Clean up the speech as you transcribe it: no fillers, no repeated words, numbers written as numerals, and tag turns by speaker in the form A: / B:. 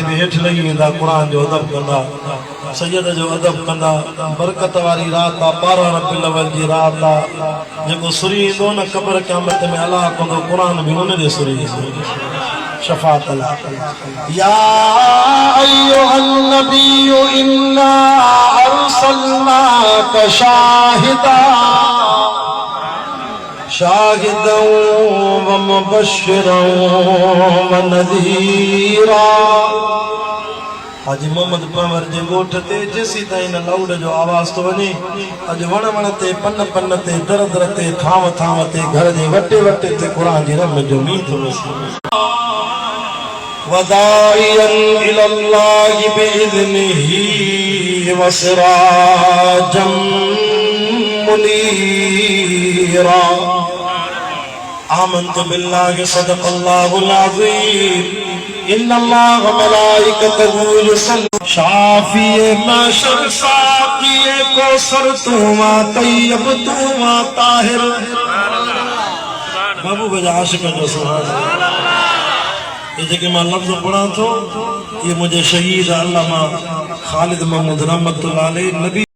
A: हेठ लगी वेंदा क़ुरान जो अदब कंदा सैयद जो अदब कंदा बरकत वारी रात आ 12 रबीउल अव्वल जी रात आ जेको सुरी ईंदो न क़ब्र क़यामत में अल्लाह कंदो क़ुरान भी उन जे सुरी शफाअत अल्लाह या अय्युहन नबिय्यु इन्ना अरसलनाका शाहिदन व मुबश्शिरन व नज़ीरा। हाजी मोहम्मद पंवर जे ॻोठ ते जेसी ताईं न लाउड जो आवाज़ तो वञे अॼु वण वण ते पन पन ते दर दर ते थांव थांव ते घर जे वटे वटे ते क़ुरान जी रम जो मींहुं थो वसे वदाइयन इलल्लाहि बिइज़निही व सिराजम मुनीरा। आमन्तु बिल्लाहि सदक़ल्लाहुल अज़ीम इन्नल्लाह व मलाइकतहु युसल्लून शाफिए महशर साक़िए कौसर तुमा तय्यब तुमा ताहिर। बाबू बजा आशिक़ जो सुभान अल्लाह। ये जेके मां लफ्ज़ पढ़ां थो ये मुंहिंजे शहीद अल्लामा ख़ालिद महमूद रहमतुल्लाह अलैह नबी